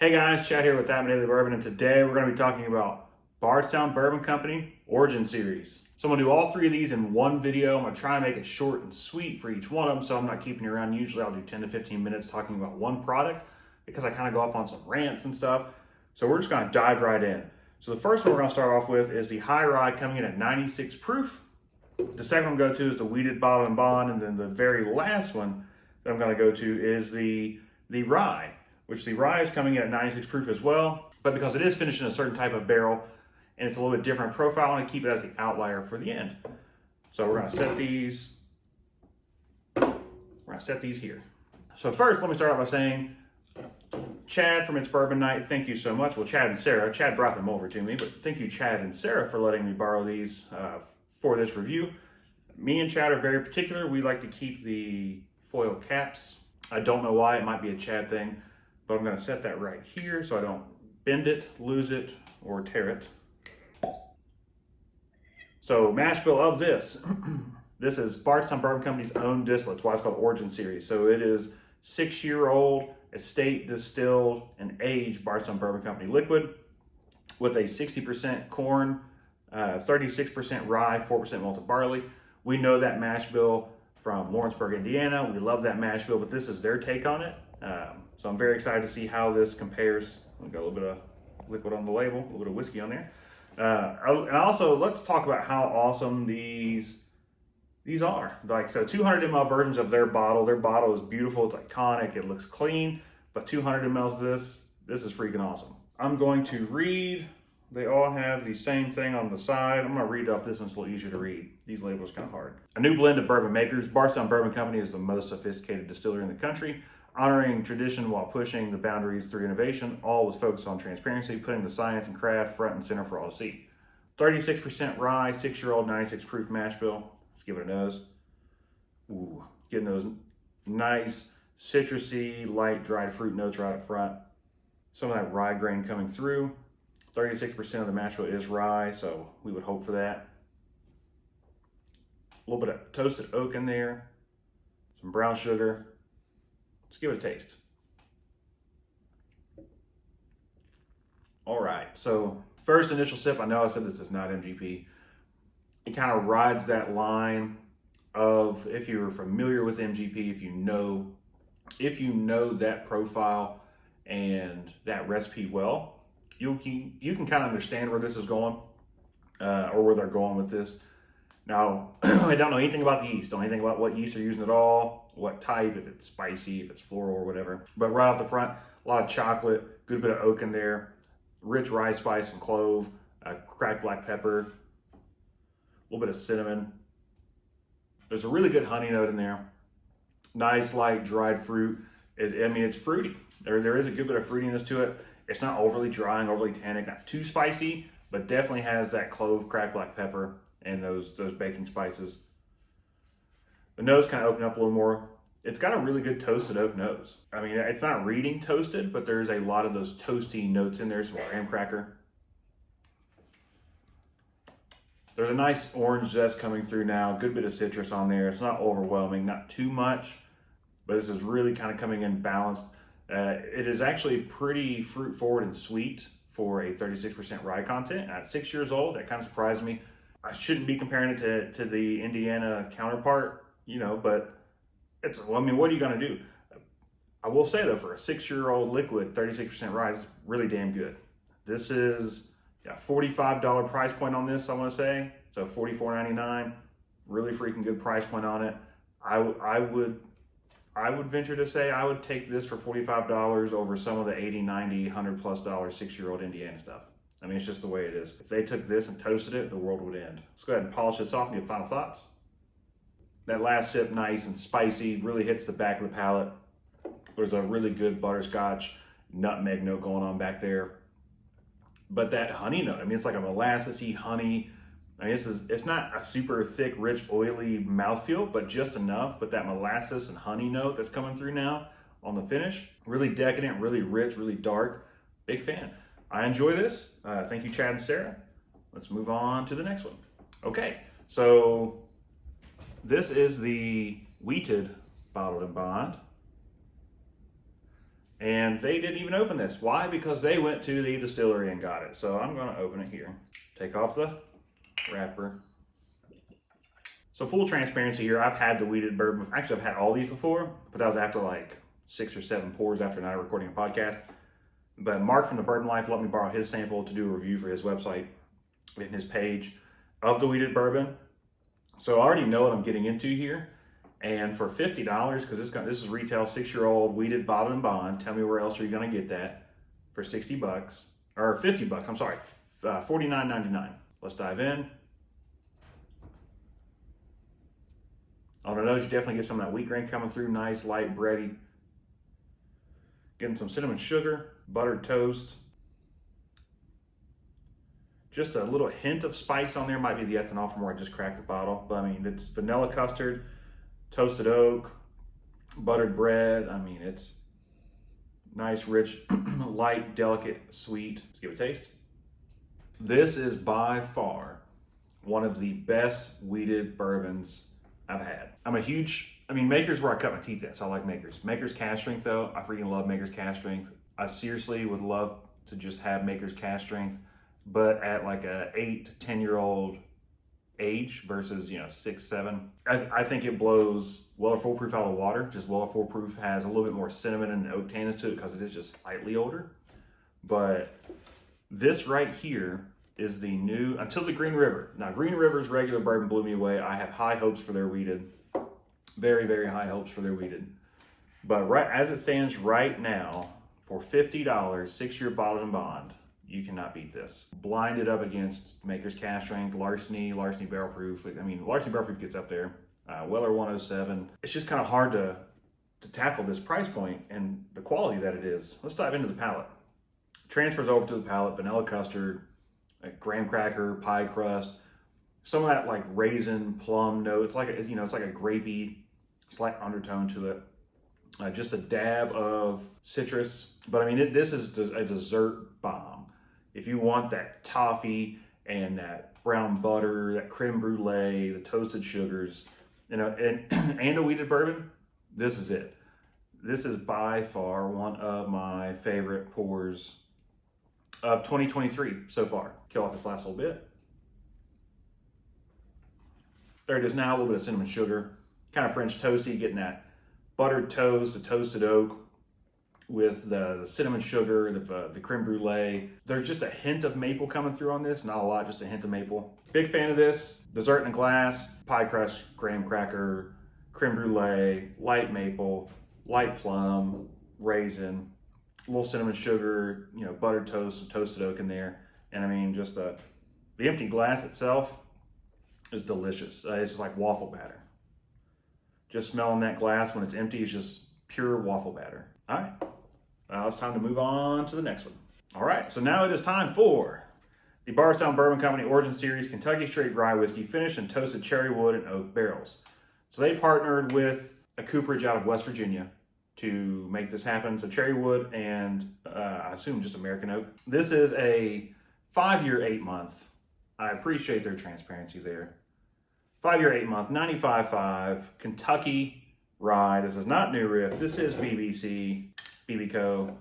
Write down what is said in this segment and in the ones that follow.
Hey guys, Chad here with That Daily Bourbon, and today we're going to be talking about Bardstown Bourbon Company Origin Series. So I'm going to do all three of these in one video. I'm going to try and make it short and sweet for each one of them, so I'm not keeping you around. Usually I'll do 10 to 15 minutes talking about one product because I kind of go off on some rants and stuff. So we're just going to dive right in. So the first one we're going to start off with is the High Rye coming in at 96 proof. The second one I'm going to go to is the Wheated Bottled and Bond, and then the very last one that I'm going to go to is the Rye, which the Rye is coming in at 96 proof as well, but because it is finished in a certain type of barrel and it's a little bit different profile, I want to keep it as the outlier for the end. So we're going to set these. Here. So first, let me start out by saying, Chad from It's Bourbon Night, thank you so much. Well, Chad and Sarah. Chad brought them over to me, but thank you, Chad and Sarah, for letting me borrow these for this review. Me and Chad are very particular. We like to keep the foil caps. I don't know why. It might be a Chad thing. But I'm going to set that right here so I don't bend it, lose it, or tear it. So mash bill of this. This is Bardstown Bourbon Company's own distillate. That's why it's called Origin Series. So it is 6-year-old, estate distilled and aged Bardstown Bourbon Company liquid with a 60% corn, 36% rye, 4% malted barley. We know that mash bill from Lawrenceburg, Indiana. We love that mash bill, but this is their take on it. So I'm very excited to see how this compares. We've got a little bit of liquid on the label, a little bit of whiskey on there. And also, let's talk about how awesome these are. Like, so 200 ml versions of their bottle. Their bottle is beautiful, it's iconic, it looks clean, but 200 mLs of this is freaking awesome. I'm going to read. They all have the same thing on the side. I'm going to read off this one, it's a little easier to read. These labels are kind of hard. A new blend of bourbon makers. Bardstown Bourbon Company is the most sophisticated distillery in the country, honoring tradition while pushing the boundaries through innovation, all with focus on transparency, putting the science and craft front and center for all to see. 36% rye, 6-year-old, 96 proof mash bill. Let's give it a nose. Ooh, getting those nice citrusy, light dried fruit notes right up front. Some of that rye grain coming through. 36% of the mash bill is rye, so we would hope for that. A little bit of toasted oak in there, some brown sugar. Let's give it a taste. All right, so first initial sip, I know I said this is not MGP. It kind of rides that line of, if you're familiar with MGP, if you know that profile and that recipe well, you can kind of understand where this is going, or where they're going with this. Now, I don't know anything about the yeast, don't know anything about what yeast they're using at all, what type, if it's spicy, if it's floral or whatever. But right off the front, a lot of chocolate, good bit of oak in there, rich rye spice and clove, cracked black pepper, a little bit of cinnamon. There's a really good honey note in there. Nice light dried fruit. It's fruity. There is a good bit of fruitiness to it. It's not overly dry and overly tannic, not too spicy, but definitely has that clove, cracked black pepper, and those baking spices. The nose kind of opened up a little more. It's got a really good toasted oak nose. I mean, it's not reading toasted, but there's a lot of those toasty notes in there, some graham cracker. There's a nice orange zest coming through now, good bit of citrus on there. It's not overwhelming, not too much, but this is really kind of coming in balanced. It is actually pretty fruit forward and sweet for a 36% rye content. At 6 years old, that kind of surprised me. I shouldn't be comparing it to the Indiana counterpart, but I mean, what are you going to do? I will say though, for a 6-year-old liquid, 36% rye is really damn good. This is $45 price point on this, I want to say. So $44.99, really freaking good price point on it. I would venture to say I would take this for $45 over some of the $80, $90, $100+ 6-year-old Indiana stuff. I mean, it's just the way it is. If they took this and toasted it, the world would end. Let's go ahead and polish this off and get final thoughts. That last sip, nice and spicy, really hits the back of the palate. There's a really good butterscotch, nutmeg note going on back there. But that honey note, I mean, it's like a molassesy honey. I mean, it's not a super thick, rich, oily mouthfeel, but just enough. But that molasses and honey note that's coming through now on the finish, really decadent, really rich, really dark. Big fan. I enjoy this. Thank you, Chad and Sarah. Let's move on to the next one. Okay, so this is the Wheated Bottled and Bond. And they didn't even open this. Why? Because they went to the distillery and got it. So I'm gonna open it here. Take off the wrapper. So full transparency here, I've had the wheated bourbon. Actually, I've had all these before, but that was after like 6 or 7 pours after a night of recording a podcast. But Mark from the Bourbon Life let me borrow his sample to do a review for his website and his page of the wheated bourbon. So I already know what I'm getting into here. And for $50, because this is retail 6-year-old wheated bottled and bond. Tell me where else are you gonna get that for $60 or $50? I'm sorry, $49.99. Let's dive in. On the nose, you definitely get some of that wheat grain coming through, nice, light, bready. Getting some cinnamon sugar, buttered toast. Just a little hint of spice on there. Might be the ethanol from where I just cracked the bottle. But I mean, it's vanilla custard, toasted oak, buttered bread. I mean, it's nice, rich, light, delicate, sweet. Let's give it a taste. This is by far one of the best wheated bourbons I've had. Maker's where I cut my teeth at, so I like Maker's. Maker's Cask Strength though, I freaking love Maker's Cask Strength. I seriously would love to just have Maker's Cask Strength, but at like a 8 to 10-year-old age versus 6, 7. I think it blows Weller Full Proof out of the water. Just Weller Full Proof has a little bit more cinnamon and oak tannins to it because it is just slightly older. But this right here is the new, until the Green River. Now, Green River's regular bourbon blew me away. I have high hopes for their wheated. Very, very high hopes for their wheated. But right as it stands right now, for $50, 6-year bottled and bond, you cannot beat this. Blinded up against Maker's Cask Strength, Larceny Barrel Proof. I mean, Larceny Barrel Proof gets up there. Weller 107. It's just kind of hard to tackle this price point and the quality that it is. Let's dive into the palate. Transfers over to the palate, vanilla custard, graham cracker, pie crust, some of that like raisin, plum note. It's like it's like a grapey, slight undertone to it. Just a dab of citrus, but I mean, this is a dessert bomb. If you want that toffee and that brown butter, that creme brulee, the toasted sugars, and a wheated bourbon, this is it. This is by far one of my favorite pours of 2023 so far. Kill off this last little bit. There it is now, a little bit of cinnamon sugar, kind of French toasty, getting that buttered toast, the toasted oak with the cinnamon sugar, the creme brulee. There's just a hint of maple coming through on this, not a lot, just a hint of maple. Big fan of this. Dessert in a glass, pie crust, graham cracker, creme brulee, light maple, light plum, raisin, a little cinnamon sugar, buttered toast, some toasted oak in there. And I mean, just the empty glass itself is delicious. It's just like waffle batter. Just smelling that glass when it's empty is just pure waffle batter. All right, now it's time to move on to the next one. All right, so now it is time for the Bardstown Bourbon Company Origin Series Kentucky Straight Rye Whiskey, finished in toasted cherrywood and oak barrels. So they partnered with a cooperage out of West Virginia to make this happen. So cherrywood and I assume just American oak. This is a 5-year, 8-month. I appreciate their transparency there. 5-year, 8-month, 95.5 Kentucky rye. This is not New Riff. This is BBCo.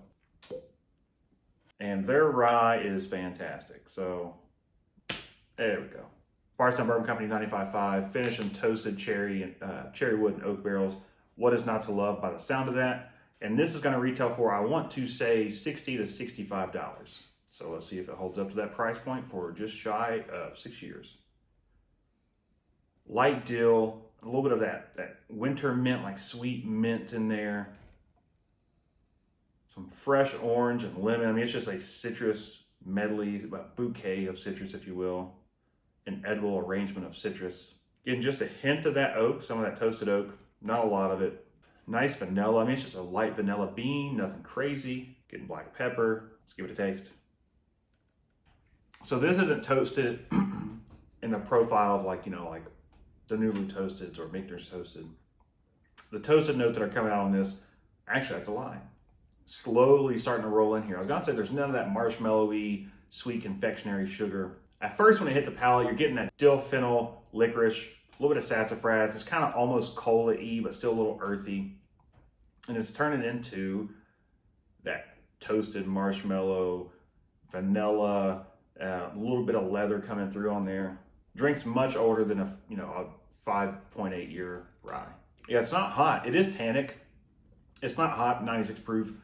And their rye is fantastic. So there we go. Bardstown Bourbon Company 95.5, finished in toasted cherrywood and oak barrels. What is not to love by the sound of that? And this is going to retail for, I want to say, $60 to $65. So let's see if it holds up to that price point for just shy of 6 years. Light dill, a little bit of that winter mint, like sweet mint in there. Some fresh orange and lemon. I mean, it's just a citrus medley, a bouquet of citrus, if you will. An edible arrangement of citrus. Getting just a hint of that oak, some of that toasted oak. Not a lot of it. Nice vanilla. I mean, it's just a light vanilla bean, nothing crazy. Getting black pepper. Let's give it a taste. So this isn't toasted in the profile of like the newly toasted or Michter's toasted. The toasted notes that are coming out on this, actually that's a lie. Slowly starting to roll in here. I was gonna say there's none of that marshmallowy, sweet confectionery sugar. At first when it hit the palate, you're getting that dill, fennel, licorice, a little bit of sassafras. It's kind of almost cola-y, but still a little earthy. And it's turning into that toasted marshmallow, vanilla, a little bit of leather coming through on there. Drink's much older than a 5.8 year rye. Yeah, it's not hot. It is tannic. It's not hot, 96 proof.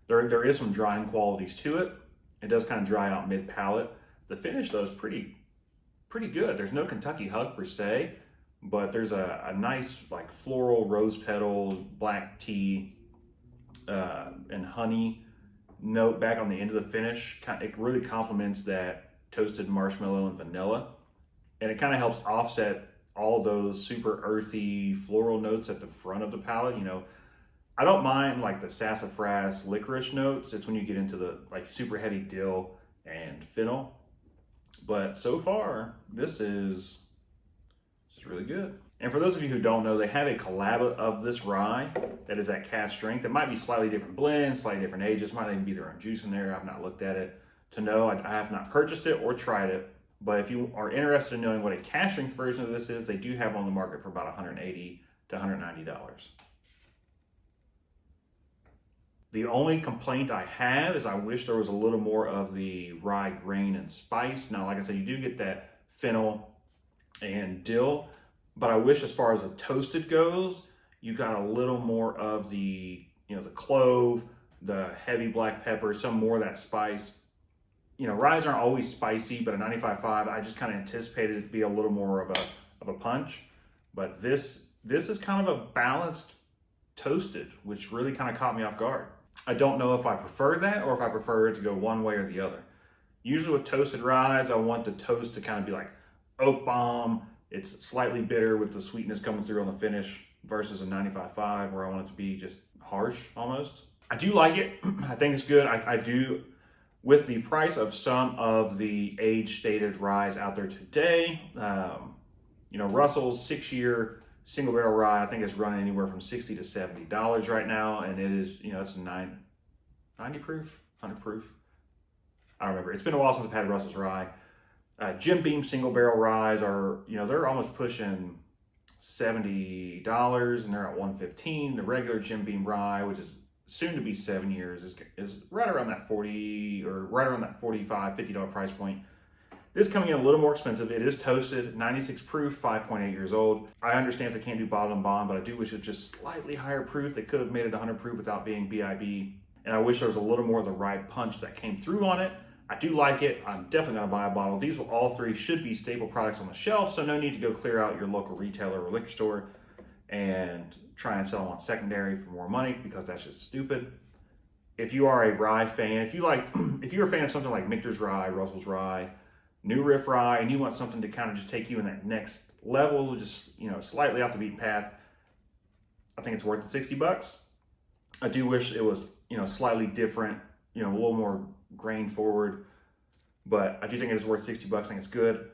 There is some drying qualities to it. It does kind of dry out mid palate. The finish though is pretty good. There's no Kentucky hug per se, but there's a nice like floral, rose petals, black tea, and honey note back on the end of the finish. It really complements that toasted marshmallow and vanilla, and it kind of helps offset all those super earthy floral notes at the front of the palate. I don't mind like the sassafras licorice notes. It's when you get into the like super heavy dill and fennel. But so far, this is really good. And for those of you who don't know, they have a collab of this rye that is at cask strength. It might be slightly different blends, slightly different ages, might even be their own juice in there. I've not looked at it to know. I have not purchased it or tried it. But if you are interested in knowing what a cask strength version of this is, they do have on the market for about $180 to $190. The only complaint I have is I wish there was a little more of the rye grain and spice. Now, like I said, you do get that fennel and dill, but I wish as far as the toasted goes, you got a little more of the, the clove, the heavy black pepper, some more of that spice. Ryes aren't always spicy, but a 95.5, I just kind of anticipated it to be a little more of a punch. But this is kind of a balanced toasted, which really kind of caught me off guard. I don't know if I prefer that or if I prefer it to go one way or the other. Usually with toasted ryes, I want the toast to kind of be like oak bomb. It's slightly bitter with the sweetness coming through on the finish versus a 95.5 where I want it to be just harsh almost. I do like it. I think it's good. I do, with the price of some of the age stated ryes out there today, Russell's 6-year single barrel rye, I think it's running anywhere from $60 to $70 right now. And it is, it's 90 proof, 100 proof. I don't remember. It's been a while since I've had Russell's rye. Jim Beam single barrel ryes are, they're almost pushing $70 and they're at $115. The regular Jim Beam rye, which is soon to be 7 years, is right around that 40 or right around that $45, $50 price point. This coming in a little more expensive. It is toasted, 96 proof, 5.8 years old. I understand if they can't do bottle and bond, but I do wish it was just slightly higher proof. They could have made it 100 proof without being BIB. And I wish there was a little more of the rye punch that came through on it. I do like it. I'm definitely gonna buy a bottle. These all three should be staple products on the shelf, so no need to go clear out your local retailer or liquor store and try and sell them on secondary for more money, because that's just stupid. If you are a rye fan, if you're a fan of something like Michter's Rye, Russell's Rye, New Riff Rye, and you want something to kind of just take you in that next level, just slightly off the beaten path, I think it's worth the $60. I do wish it was slightly different, a little more grain forward, but I do think it is worth $60. I think it's good.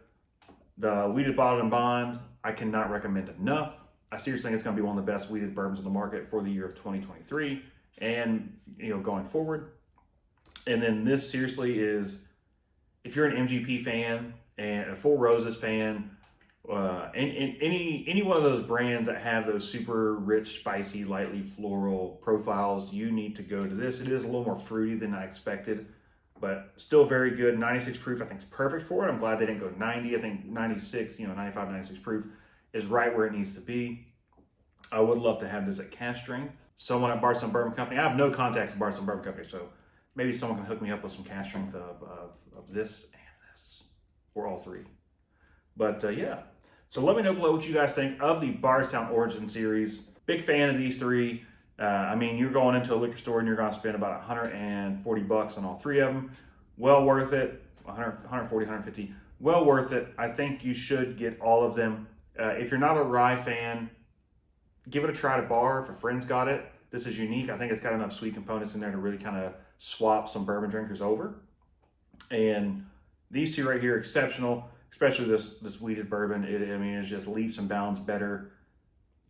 The wheated bottled and bond, I cannot recommend enough. I seriously think it's going to be one of the best wheated bourbons on the market for the year of 2023 and going forward. And then this seriously is, if you're an MGP fan and a Four Roses fan, and any one of those brands that have those super rich, spicy, lightly floral profiles, you need to go to this. It is a little more fruity than I expected, but still very good. 96 proof, I think is perfect for it. I'm glad they didn't go 90. I think 96, 95, 96 proof is right where it needs to be. I would love to have this at cask strength. Someone at Bardstown Bourbon Company, I have no contacts at Bardstown Bourbon Company, so maybe someone can hook me up with some cask strength of this and this, or all three. But yeah, so let me know below what you guys think of the Bardstown Origin series. Big fan of these three. You're going into a liquor store and you're going to spend about $140 on all three of them. Well worth it. 140, 150. Well worth it. I think you should get all of them. If you're not a rye fan, give it a try at a bar if a friend's got it. This is unique. I think it's got enough sweet components in there to really kind of swap some bourbon drinkers over. And these two right here, exceptional, especially this wheated bourbon. It's just leaps and bounds better.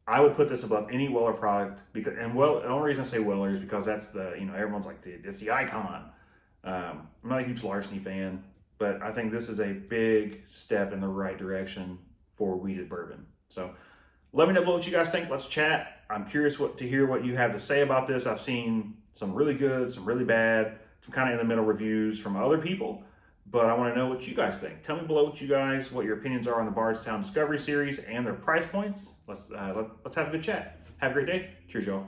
I would put this above any Weller product, because, the only reason I say Weller is because that's everyone's like, it's the icon. I'm not a huge larceny fan, but I think this is a big step in the right direction for wheated bourbon. So let me know what you guys think. Let's chat. I'm curious to hear what you have to say about this. I've seen some really good, some really bad, some kind of in the middle reviews from other people. But I want to know what you guys think. Tell me below what your opinions are on the Bardstown Discovery Series and their price points. Let's have a good chat. Have a great day. Cheers, y'all.